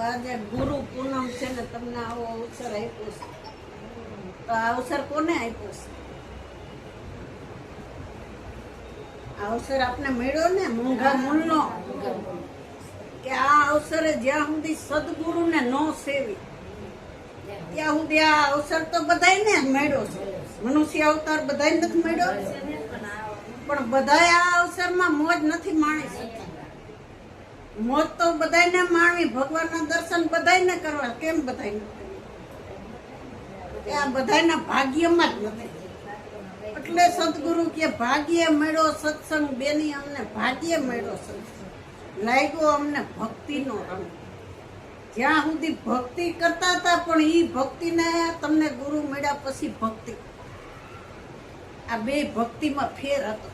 આજે ગુરુ પૂનમ છે ને તમને આવો અવસર આપ્યો છે, તો આ અવસર કોને આપ્યો છે? આ અવસર આપને મળ્યો ને મૂંઘા મૂળનો, કે આ અવસરે જ્યાં સુધી સદગુરુને ન સેવી ત્યાં સુધી આ અવસર તો બધાયને મળ્યો છે. મનુષ્ય અવતાર બધાય નથી મળ્યો, પણ બધાય આ અવસરમાં મોજ નથી માણી શકતા. મોજ તો બધાયને માણવી, ભગવાનના દર્શન બધાયને કરવા. કેમ બધાય નથી? આ બધાયના ભાગ્યમાં જ નથી. એટલે સદગુરુ કે ભાગ્ય મળ્યો સત્સંગ બેની, અમને ભાગ્ય મળ્યો સત્સંગ, લાગ્યો અમને ભક્તિનો રંગ. જ્યાં સુધી ભક્તિ કરતા હતા, પણ ઈ ભક્તિને તમને ગુરુ મળ્યા પછી ભક્તિ, આ બે ભક્તિમાં ફેર હતો.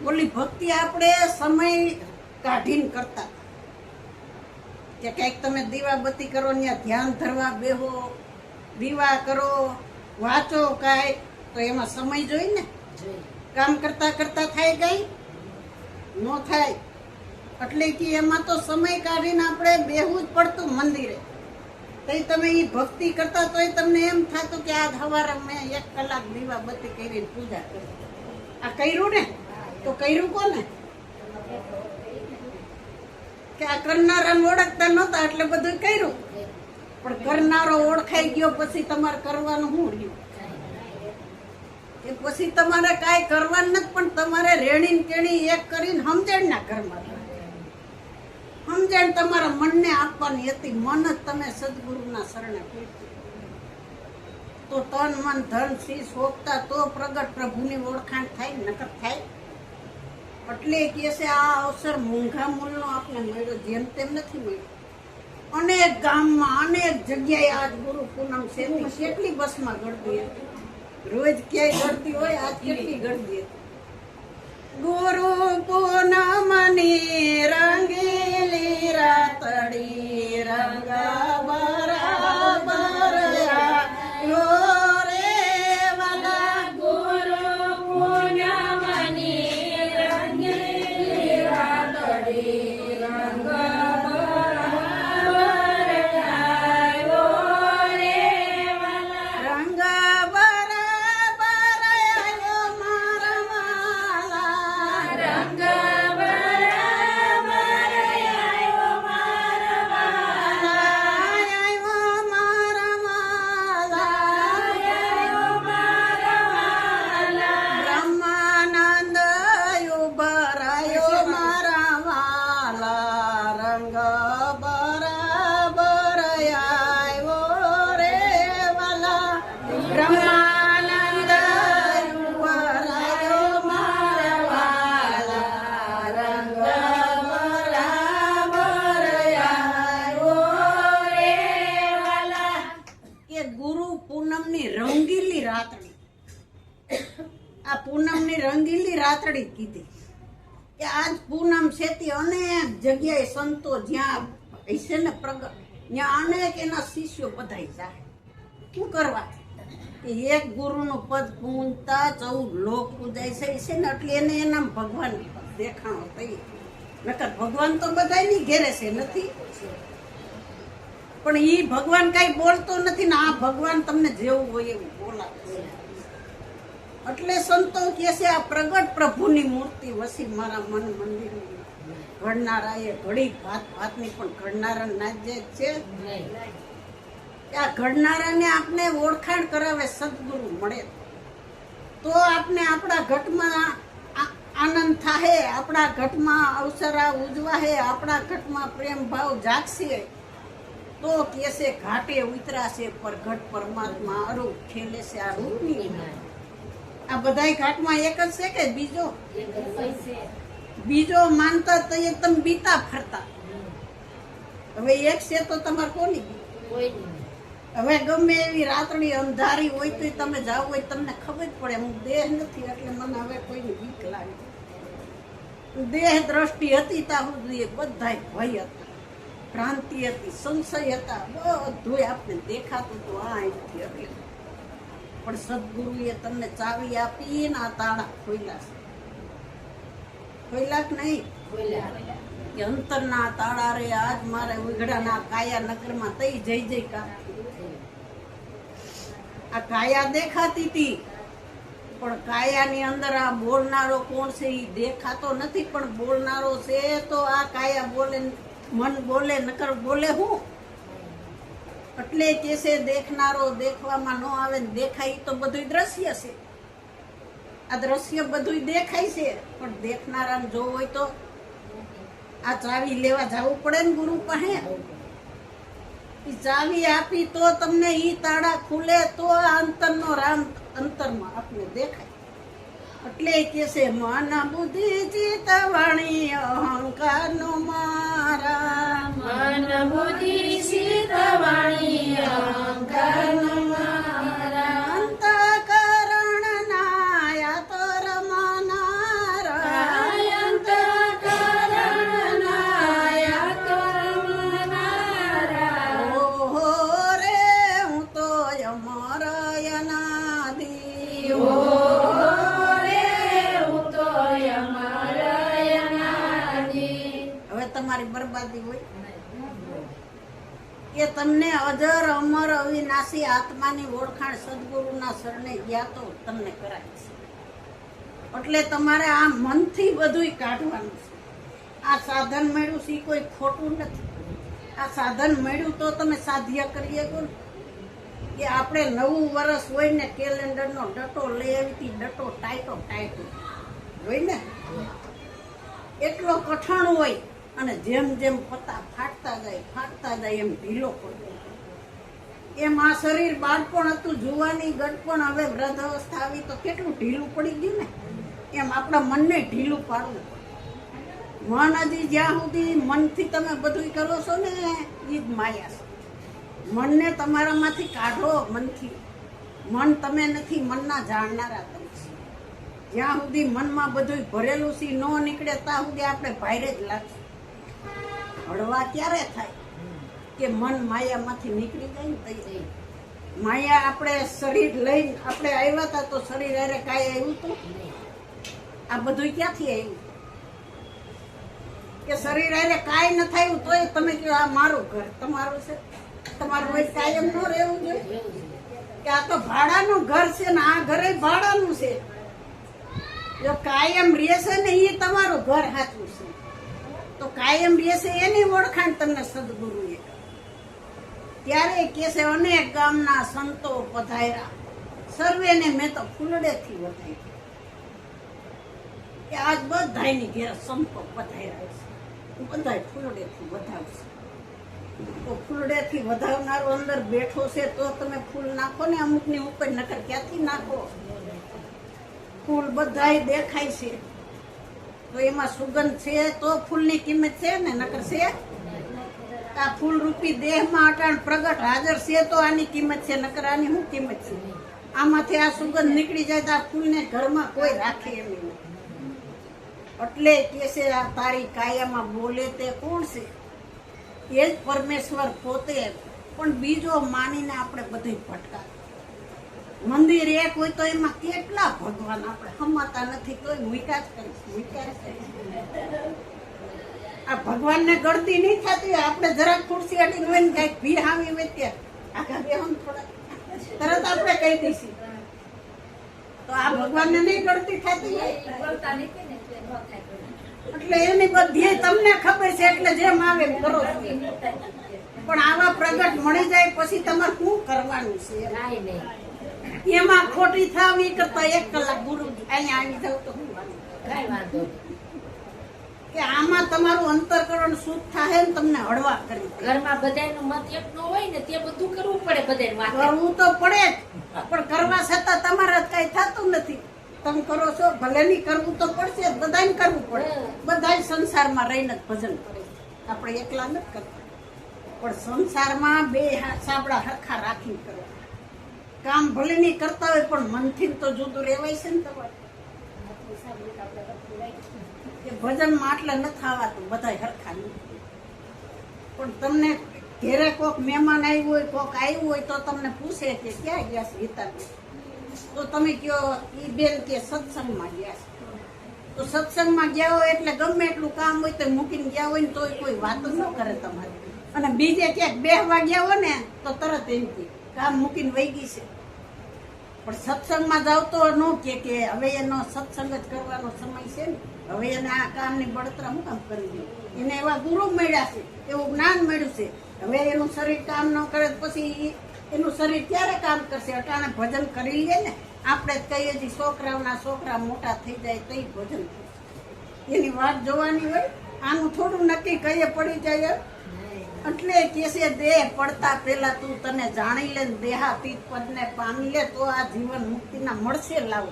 ઓલી ભક્તિ આપણે સમય કાઢીને કરતા, કે કઈક તમે દીવાબત્તી કરો, ત્યાં ધ્યાન ધરવા બેહો, દીવા કરો, વાંચો કાંઈ, તો એમાં સમય જોઈ ને. કામ કરતા કરતા થાય ગઈ ન થાય, એટલે કે એમાં તો સમય કાઢીને આપણે બેહવું જ પડતું મંદિરે. તો તમે એ ભક્તિ કરતા તોય તમને એમ થતું કે આ સવારે મેં 1 કલાક દીવાબત્તી કરીને પૂજા કરી. આ કર્યું ને, તો કર્યું કોને? કે આ કરનારાને ઓળખતા નહોતા એટલે બધું કર્યું, પણ કરનારો ઓળખાઈ ગયો પછી તમારે કરવાનું શું રહ્યું? કે પછી તમારે કાંઈ કરવાનું નથી, પણ તમારે રેણી કેણી એક કરીને સમજણના ઘરમાં સમજણ તમારા મનને આપવાની હતી. મન જ તમે સદગુરુના શરણે પૂછ્યું તો તન મન ધન શીશ હોપતા તો પ્રગટ પ્રભુની ઓળખાણ થાય, નકર થાય. એટલે કે છે આ અવસર મૂંઘા મૂળનો આપણે મળ્યો, જેમ તેમ નથી મળ્યો. અનેક ગામમાં અનેક જગ્યાએ આજ ગુરુ પૂનમ છે, કેટલી બસમાં ગળદી હતી, રોજ ક્યાંય ગળદી હોય, આજ કેટલી ગળદી હતી. ગુરુ પૂનમની રંગીલી રાતડી, રંગા બરાબર આયો રે વાલા. ગુરુ પૂનમની રંગીલી રાતડી, રંગ બરાબર આયો રે વાલા. રંગ બરાબર આયો મારા વાલા, રંગ બરાબર આયો મારા વાલા. આયો મારા વાલા. આયો મારા વાલા. બ્રહ્માનંદ ઉભરાયો મારા વાલા, રંગ બરાબર આયો રે વાલા. બ્રહ્માનંદ ઉભરાયો મારા વાલા, રંગ બરાબર આયો રે વાલા. કે ગુરુ પૂનમની રંગીલી રાતડી, આ પૂનમની રંગીલી રાતડી કીધી કે આજ પૂનમ છે તે અનેક જગ્યાએ સંતો જ્યાં હશે ને પ્રગટ, ત્યાં અનેક એના શિષ્યો બધાય જાય. શું કરવા? કે એક ગુરુનું પદ પૂંજતા 14 લોક પૂજાય છે ને, એટલે એને એના ભગવાન દેખાણો થઈ. નકર ભગવાન તો બધાયની ઘેરે છે નથી, પણ ઈ ભગવાન કઈ બોલતો નથી ને આ ભગવાન તમને જેવું હોય એવું બોલાવે છે. એટલે સંતો કહે છે આ પ્રગટ પ્રભુની મૂર્તિ વસી મારા મન મંદિરની. ઘડનારાએ ઘડી ભાત ભાતની, પણ ઘડનારા ના જે છે આ ઘડનારાને આપણે ઓળખાણ કરાવે, સદગુરુ મળે તો આપણે આપણા ઘટમાં આનંદ થાય, આપણા ઘટમાં અવસરા ઉજવાહે, આપણા ઘટમાં પ્રેમ ભાવ જાગશે. તો કેસે ઘાટે ઉતરાશે પરગટ પરમાત્મા અરૂપ ખેલે છે આ રૂપની. આ બધાય ઘાટમાં એક જ છે કે બીજો? બીજો માનતા તો એ તમે બીતા ફરતા. હવે એક છે તો તમારે કોની? હવે ગમે એવી રાતડી અંધારી હોય તો તમે જાવ હોય તમને ખબર પડે. હું દેહ નથી એટલે મને હવે કોઈની બીક લાગે. દેહ દ્રષ્ટિ હતી ત્યાં સુધી બધાય ભય હતા, ભ્રાંતિ હતી, સંશય હતા, બધું આપણે દેખાતું હતું આ અહીંથી. એટલે પણ સદગુરુએ તમને ચાવી આપી ને આ તાળા ખોલ્યા છે. ખોલ્યા કે નહીં? કે અંતરના તાળા રે આજ મારે ઉઘડાના કાયા નગરમાં તઈ જઈ જઈ કા આ કાયા દેખાતી હતી પણ કાયાની અંદર આ બોલનારો કોણ છે એ દેખાતો નથી પણ બોલનારો છે તો આ કાયા બોલે મન બોલે નકર બોલે હું એટલે કે છે દેખનારો દેખવામાં ન આવે ને દેખાય તો બધું દ્રશ્ય છે આ દ્રશ્ય બધું દેખાય છે પણ દેખનારાને જોવું હોય તો આ ચાવી લેવા જવું પડે ને ગુરુ પાસે ઈ ચાવી આપી તો તમને ઈ તાળા ખુલે તો આ અંતરનો રામ અંતરમાં આપને દેખાય એટલે કે છે મન બુદ્ધિ ચિત્ત વાણી અહંકાર નો મારા મન બુદ્ધિ ચિત્ત વાણી અહંકાર નો મારા અંતઃકરણ નાયા તોર મનારા અંતઃકરણ નાયા કરમનારા ઓહો રે હું તો અમર અનાદિ ઓ રે હું તો અમર અનાદિ. હવે તમારી બરબાદી હોય કે તમને અજર અમર અવિનાશી આત્માની ઓળખાણ સદગુરુના શરણે ગયા તો તમને કરાય છે એટલે તમારે આ મનથી બધુંય કાઢવાનું છે આ સાધન મળ્યું છે ઈ કોઈ ખોટું નથી આ સાધન મળ્યું તો તમે સાધ્ય કરી શકો ને કે આપણે નવું વર્ષ હોય ને કેલેન્ડરનો ડટો લઈ આવી હતી ડટો ટાઈટો હોય ને એટલો કઠણ હોય અને જેમ જેમ પત્તા ફાટતા જાય એમ ઢીલો પડતો એમ આ શરીર બાળપણ હતું જુવાની ગઢપણ હવે વૃદ્ધ અવસ્થા આવી તો કેટલું ઢીલું પડી ગયું ને એમ આપણા મનને ઢીલું પાડવું પડે મન હજી જ્યાં સુધી મનથી તમે બધું કરો છો ને એ જ માયા છે મનને તમારામાંથી કાઢો મનથી મન તમે નથી મનના જાણનારા તમે છો જ્યાં સુધી મનમાં બધું ભરેલું છે ન નીકળે ત્યાં સુધી આપણે ભારે જ લાગશે હળવા ક્યારે થાય કે મન માયામાંથી નીકળી જાય ને તઈ માયા આપણે શરીર લઈને આપણે આવ્યા હતા તો શરીર અરે કાંઈ આવ્યું હતું આ બધું ક્યાંથી આવ્યું કે શરીર અરે કાંઈ ન થયું તોય તમે કહો આ મારું ઘર તમારું છે તમારું હોય કાયમ ન રહેવું જોઈએ કે આ તો ભાડાનું ઘર છે ને આ ઘરે ભાડાનું છે જો કાયમ રહેશે ને એ તમારું ઘર સાચું છે તો કાયમ રહેશે એની ઓળખાણ તમને સદગુરુએ ત્યારે કે છે અનેક ગામના સંતો પધાર્યા સર્વેને મેં તો ફૂલડેથી વધાઈ કે આજ બધાયની ઘેર સંતો પધાર્યા છે બધાય ફૂલડેથી વધાવશે તો ફૂલડેથી વધાવનારો અંદર બેઠો છે તો તમે ફૂલ નાખો ને અમુકની ઉપર નકર ક્યાંથી નાખો ફૂલ બધાય દેખાય છે તો એમાં સુગંધ છે તો ફૂલની કિંમત છે ને નકર છે આ ફૂલ રૂપી દેહમાં અટાણ પ્રગટ હાજર છે તો આની કિંમત છે નકર આની શું કિંમત છે આમાંથી આ સુગંધ નીકળી જાય તો આ ફૂલને ઘરમાં કોઈ રાખે એમ નહીં એટલે કે છે આ તારી કાયામાં બોલે તે કોણ છે એ જ પરમેશ્વર પોતે પણ બીજો માનીને આપણે બધું ભટકા મંદિર એક હોય તો એમાં કેટલા ભગવાન આપણે હમાતા નથી તોય મૂક્યા જ કરીશ આ ભગવાનને ગળતી નહીં થતી હોય આપણે જરાક ખુરશી અડી હોય ને કઈક ભીડ આવી હોય ત્યાં આખા બેહન થોડા તરત આપણે કહી દઈશું તો આ ભગવાનને નહીં ગળતી થતી હોય એટલે એની બધી તમને ખબર છે એટલે જેમ આવે એમ કરો છો પણ આવા પ્રગટ મળી જાય પછી તમારે શું કરવાનું છે એમાં ખોટી થાવી કરતા 1 કલાક ગુરુ અહીંયા આવી જાવ તો શું વાંધો કે આમાં તમારું અંતરકરણ શુદ્ધ થાય ને તમને હળવા કરી ઘરમાં બધાયનું મત એક નો હોય ને તે બધું કરવું પડે બધાય વાત કરવું તો પડે જ પણ કરવા છતાં તમારે કઈ થતું નથી તમે કરો છો ભલે નહીં કરવું તો પડશે બધાને કરવું પડે બધા સંસારમાં રહીને જ ભજન કરે આપણે એકલા નથી કરતા પણ સંસારમાં બે સાબડા હરખા રાખી કરવા કામ ભલે નહીં કરતા હોય પણ મનથી તો જુદું રહેવાય છે ને તમારે ભજનમાં આટલે ન થવાતું બધા હરખા નથી પણ તમને ઘેરે કોક મહેમાન આવ્યું હોય કોક આવ્યું હોય તો તમને પૂછે કે ક્યાં ગયા છે ગીતાબેન તો તમે કયો ઈ બેન કે સત્સંગમાં ગયા છે તો સત્સંગમાં ગયા હોય એટલે ગમે એટલું કામ હોય તો મૂકીને ગયા હોય ને તોય કોઈ વાત જ ન કરે તમારે. અને બીજે ક્યાંક બેહવા ગયા હોય ને તો તરત એમ કે કામ મૂકીને વહી ગઈ છે. પણ સત્સંગમાં જાવ તો ન કે હવે એનો સત્સંગ જ કરવાનો સમય છે ને, હવે એને આ કામની બળતરા હું કામ કરી દઉં. એને એવા ગુરુ મળ્યા છે, એવું જ્ઞાન મળ્યું છે. હવે એનું શરીર કામ ન કરે તો પછી એનું શરીર ક્યારે કામ કરશે? અટાણે ભજન કરી લે ને. આપણે જ કહીએ છીએ છોકરાઓના છોકરા મોટા થઈ જાય તો ભજન કરશે. એની વાત જોવાની હોય. આનું થોડું નક્કી કહીએ પડી જાય. એટલે કેસે દેહ પડતા પહેલા તું તને જાણી લે, દેહાતીત પદને પામી લે તો આ જીવન મુક્તિના મળશે લાવ.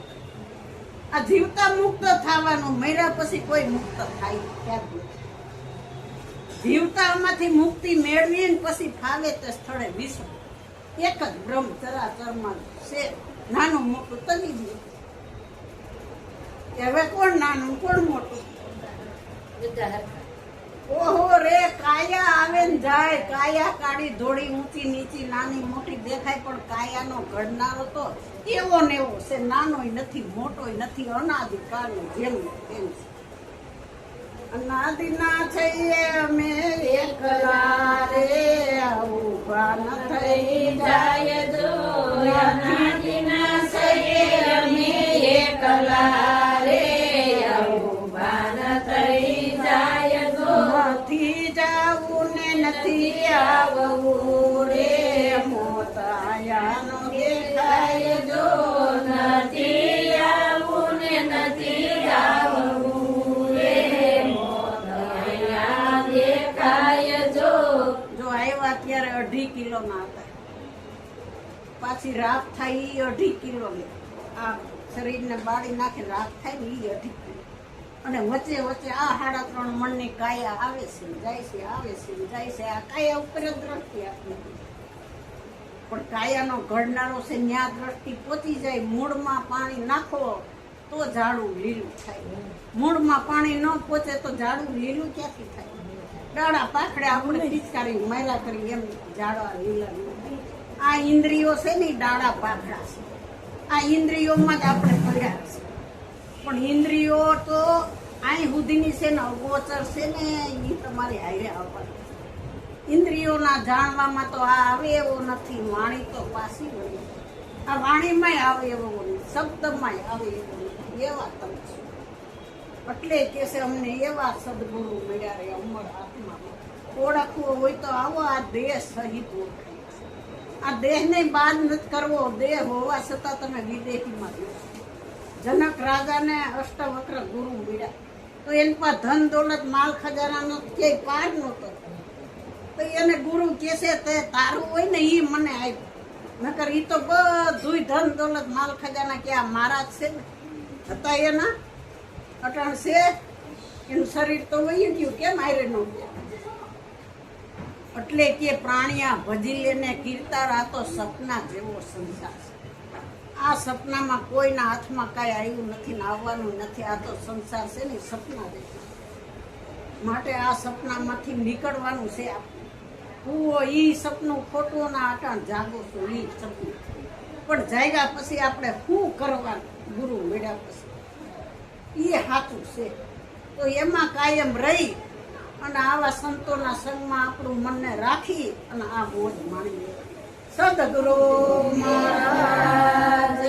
આ જીવતા મુક્ત થવાનું, મર્યા પછી કોઈ મુક્ત થાય ક્યાંક નથી. જીવતામાંથી મુક્તિ મેળવી ને પછી ફાવે તે સ્થળે વિશ્વ એક જ બ્રહ્મ ચરાચરમાં છે, નાનું મોટું તજી ગયું. હવે કોણ નાનું કોણ મોટું? બધા હરખા. ઓહો રે, કાયા આવે ને જાય. કાયા કાળી ધોળી ઊંચી નીચી નાની મોટી દેખાય, પણ કાયાનો ઘડનારો તો એવો ને એવો છે, નાનોય નથી મોટોય નથી, અનાદિકાળનો જેમ તેમ છે. અનાદિના થઈએ અમે એકલા રે, ઉભા ન થઈ જાય જો. અનાદિના થઈએ અમે એકલા રે, ઉભા ન થઈ જાય જો. નથી જાવું ને નથી આવવું રે, મોતાયાનો દેખાય જો. નથી આવું ને નથી આવવું રે, મોતાયા દેખાય જો. જો આવ્યા ત્યારે 2.5 કિલો ના હતા, પાછી રાખ થાય ઈ 2.5 કિલો લે. આ શરીરને બાળી નાખે રાખ થાય ને ઈ 2.5 કિલો. અને વચ્ચે વચ્ચે આ 3.5 મણની કાયા આવે છે જાય છે, આવે છે જાય છે. આ કાયા ઉપર જ દ્રષ્ટિ આપી. પણ કાયાનો ઘડનારો છે, ન્યા દ્રષ્ટિ પહોંચી જાય. મૂળમાં પાણી નાખો તો ઝાડું લીલું થાય. મૂળમાં પાણી ન પહોંચે તો ઝાડું લીલું ક્યાંથી થાય? ડાળા પાખડે આપણે પિચકારી માર્યા કરી એમ ઝાડવા લીલા. આ ઇન્દ્રિયો છે ને ડાળા પાખડા છે. આ ઇન્દ્રિયોમાં જ આપણે પડ્યા છે. પણ ઇન્દ્રિયો તો અહીં સુધીની છે ને અગોચર છે ને, એ તમારી હારે આવવાની. ઇન્દ્રિયોના જાણવામાં તો આ આવે એવો નથી. વાણી તો પાછી વળી. આ વાણીમાંય આવે એવો નથી, શબ્દમાંય આવે એવો નથી. એવા તમે છો. એટલે કે છે અમને એવા સદગુરુ મળ્યા રે અમર આત્મામાં. ઓળખવો હોય તો આવો, આ દેહ સહિત ઓળખાય. આ દેહને બાદ નથી કરવો. દેહ હોવા છતાં તમે વિદેહીમાં રહેશો. જનક રાજાને અષ્ટવક્ર ગુરુ મળ્યા તો એની પાસે ધન દોલત માલ ખજાનાનો ક્યાંય પાર નહોતો. તો એને ગુરુ કહેશે તે તારું હોય ને એ મને આપ્યું, નકર એ તો બધું ધન દોલત માલ ખજાના ક્યાં મારા જ છે ને હતા. એના અટાણ છે, એનું શરીર તો વહી ગયું, કેમ આયરે ન ગયા? એટલે કે પ્રાણિયા ભજી લેને કીર્તાર, આ તો સપના જેવો સંસાર છે. આ સપનામાં કોઈના હાથમાં કાંઈ આવ્યું નથી ને આવવાનું નથી. આ તો સંસાર છે ને સપના જેવું. માટે આ સપનામાંથી નીકળવાનું છે. કૂવો ઈ સપનું ખોટું ના અટાણ જાગો છો ઈ સપનું. પણ જાગ્યા પછી આપણે શું કરવાનું? ગુરુ મળ્યા પછી એ સાચું છે. તો એમાં કાયમ રહી અને આવા સંતોના સંગમાં આપણું મનને રાખી અને આ મોજ માણી. સદગુરુ મહારાજની